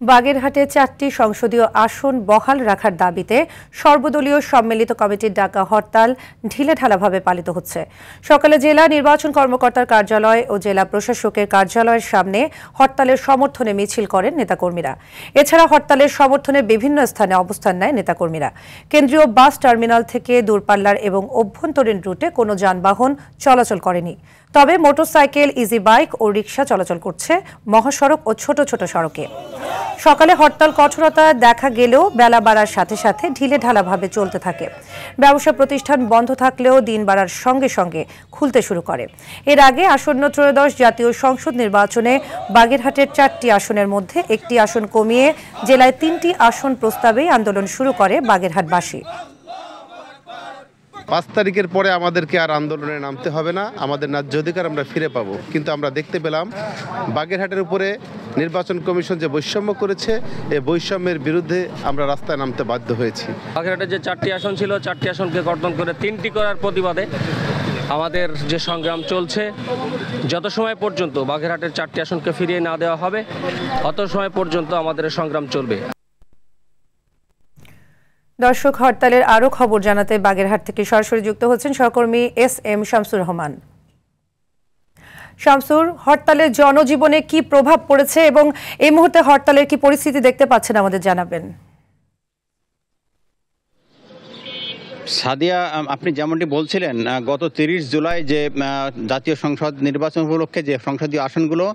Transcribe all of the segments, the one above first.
বাগেরহাটে ৪টি সংসদীয় আসন বহাল রাখার দাবিতে সর্বদলীয় সম্মিলিত কমিটির ডাকা হরতাল ঢিলেঢালাভাবে পালিত হচ্ছে। সকালে জেলা নির্বাচন কর্মকর্তার কার্যালয় ও জেলা প্রশাসকের কার্যালয়ের সামনে হরতালের সমর্থনে মিছিল করেন নেতাকর্মীরা। এছাড়া হরতালের সমর্থনে বিভিন্ন স্থানে অবস্থান নেয় নেতাকর্মীরা। কেন্দ্রীয় বাস টার্মিনাল থেকে দূরপাল্লার এবং অভ্যন্তরীণ রুটে কোনো যানবাহন চলাচল করেনি। তবে মোটরসাইকেল, ইজি বাইক ও রিকশা চলাচল করছে মহাসড়ক ও ছোট ছোট সড়কে। সকালে হরতাল কঠোরতা দেখা গেলেও বেলা বাড়ার সাথে সাথে ঢিলেঢালাভাবে চলতে থাকে। ব্যবসা প্রতিষ্ঠান বন্ধ থাকলেও দিন বাড়ার সঙ্গে সঙ্গে খুলতে শুরু করে। এর আগে আসন্ন ত্রয়োদশ জাতীয় সংসদ নির্বাচনে বাগেরহাটের ৪টি আসনের মধ্যে একটি আসন কমিয়ে জেলায় ৩টি আসন প্রস্তাবেই আন্দোলন শুরু করে বাগেরহাটবাসী। ৫ তারিখের পরে আমাদেরকে আর আন্দোলনে নামতে হবে না, আমাদের ন্যায্য অধিকার আমরা ফিরে পাবো। কিন্তু আমরা দেখতে পেলাম বাগেরহাটের উপরে নির্বাচন কমিশন যে বৈষম্য করেছে, এই বৈষম্যের বিরুদ্ধে আমরা রাস্তায় নামতে বাধ্য হয়েছি। বাগেরহাটের যে ৪টি আসন ছিল, ৪টি আসনকে কর্তন করে ৩টি করার প্রতিবাদে আমাদের যে সংগ্রাম চলছে। যত সময় পর্যন্ত বাগেরহাটের ৪টি আসনকে ফিরিয়ে না দেওয়া হবে, তত সময় পর্যন্ত আমাদের সংগ্রাম চলবে। দর্শক, হরতালের আরও খবর জানাতে বাগেরহাট থেকে সরাসরি যুক্ত হচ্ছেন সহকর্মী SM শামসুর রহমান। শামসুর, হরতালের জনজীবনে কি প্রভাব পড়েছে এবং এই মুহূর্তে হরতালের কি পরিস্থিতি দেখতে পাচ্ছেন আমাদের জানাবেন। সাদিয়া, আপনি যেমনটি বলছিলেন, গত ৩০ জুলাই যে জাতীয় সংসদ নির্বাচন উপলক্ষে যে সংসদীয় আসনগুলো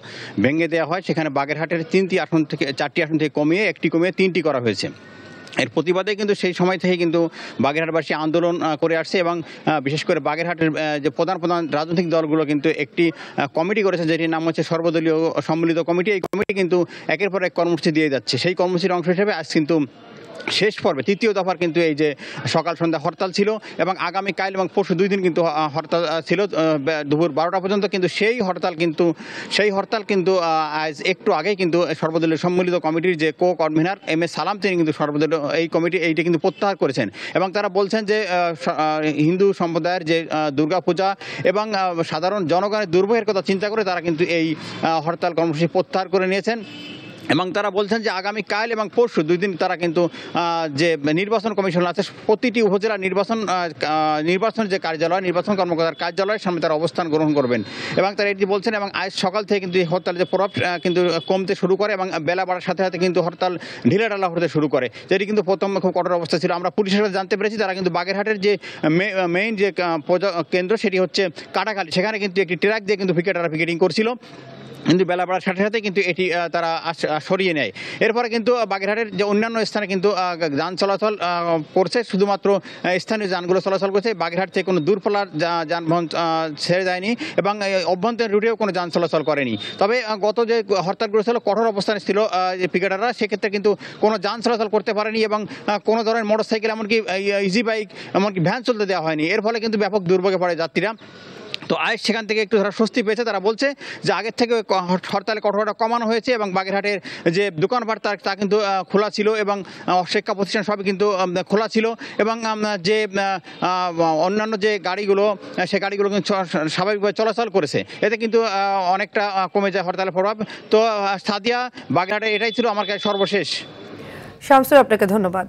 ভেঙে দেওয়া হয়, সেখানে বাগেরহাটের 4টি আসন থেকে কমিয়ে 1টি কমিয়ে 3টি করা হয়েছে। এর প্রতিবাদে কিন্তু সেই সময় থেকে কিন্তু বাগেরহাটবাসী আন্দোলন করে আসছে এবং বিশেষ করে বাগেরহাটের যে প্রধান রাজনৈতিক দলগুলো কিন্তু একটি কমিটি করেছে, যেটির নাম হচ্ছে সর্বদলীয় সম্মিলিত কমিটি। এই কমিটি কিন্তু একের পর এক কর্মসূচি দিয়ে যাচ্ছে। সেই কর্মসূচির অংশ হিসেবে আজ কিন্তু শেষ পর্বে ৩য় দফার কিন্তু এই যে সকাল সন্ধ্যা হরতাল ছিল এবং আগামী কাল এবং পরশু 2 দিন কিন্তু হরতাল ছিল দুপুর 12টা পর্যন্ত। কিন্তু সেই হরতাল কিন্তু আজ একটু আগেই কিন্তু সর্বদলীয় সম্মিলিত কমিটির যে কনভেনার MS সালাম, তিনি কিন্তু সর্বদলীয় এইটা কিন্তু প্রত্যাহার করেছেন এবং তারা বলছেন যে হিন্দু সম্প্রদায়ের যে দুর্গাপূজা এবং সাধারণ জনগণের দুর্ভোগের কথা চিন্তা করে তারা কিন্তু এই হরতাল কর্মসূচি প্রত্যাহার করে নিয়েছেন। এবং তারা বলছেন যে আগামী কাল এবং পরশু 2 দিন তারা কিন্তু যে নির্বাচন কমিশন আছে, প্রতিটি উপজেলা নির্বাচন যে কার্যালয়, নির্বাচন কর্মকর্তার কার্যালয়ের সামনে তারা অবস্থান গ্রহণ করবেন এবং তারা এটি বলছেন। এবং আজ সকাল থেকে কিন্তু এই হরতালের যে প্রভাব কিন্তু কমতে শুরু করে এবং বেলা বাড়ার সাথে সাথে কিন্তু হরতাল ঢিলেঢালা হতে শুরু করে, যেটি কিন্তু প্রথমে খুব কঠোর অবস্থা ছিল। আমরা পুলিশের সাথে জানতে পেরেছি তারা কিন্তু বাগেরহাটের যে মেইন যে কেন্দ্র, সেটি হচ্ছে কাটাখালী, সেখানে কিন্তু একটি ট্রাক দিয়ে কিন্তু পিকেটিং করছিল। কিন্তু বেলা বাড়ার সাথে সাথে কিন্তু এটি তারা সরিয়ে নেয়। এরপরে কিন্তু বাগেরহাটের যে অন্যান্য স্থানে কিন্তু যান চলাচল করছে, শুধুমাত্র স্থানীয় যানগুলো চলাচল করছে। বাগেরহাট থেকে কোনো দূরপাল্লার যানবাহন ছেড়ে যায়নি এবং অভ্যন্তরীণ রুটেও কোনো যান চলাচল করেনি। তবে গত যে হরতালগুলো ছিল, কঠোর অবস্থানে ছিল যে পিকেটাররা, সেক্ষেত্রে কিন্তু কোনো যান চলাচল করতে পারেনি এবং কোনো ধরনের মোটরসাইকেল, এমনকি ইজি বাইক, এমনকি ভ্যান চলতে দেওয়া হয়নি। এর ফলে কিন্তু ব্যাপক দুর্ভোগে পড়ে যাত্রীরা। তো আজ সেখান থেকে একটু তারা স্বস্তি পেয়েছে। তারা বলছে যে আগের থেকে হরতালে কঠোরতা কমানো হয়েছে এবং বাগেরহাটের যে দোকানপাট তা কিন্তু খোলা ছিল এবং শিক্ষা প্রতিষ্ঠান সবই কিন্তু খোলা ছিল এবং যে অন্যান্য যে গাড়িগুলো, সে গাড়িগুলো কিন্তু স্বাভাবিকভাবে চলাচল করেছে। এতে কিন্তু অনেকটা কমে যায় হরতালের প্রভাব। তো সাদিয়া, বাগেরহাটে এটাই ছিল আমার কাছে সর্বশেষ। শামসুর, আপনাকে ধন্যবাদ।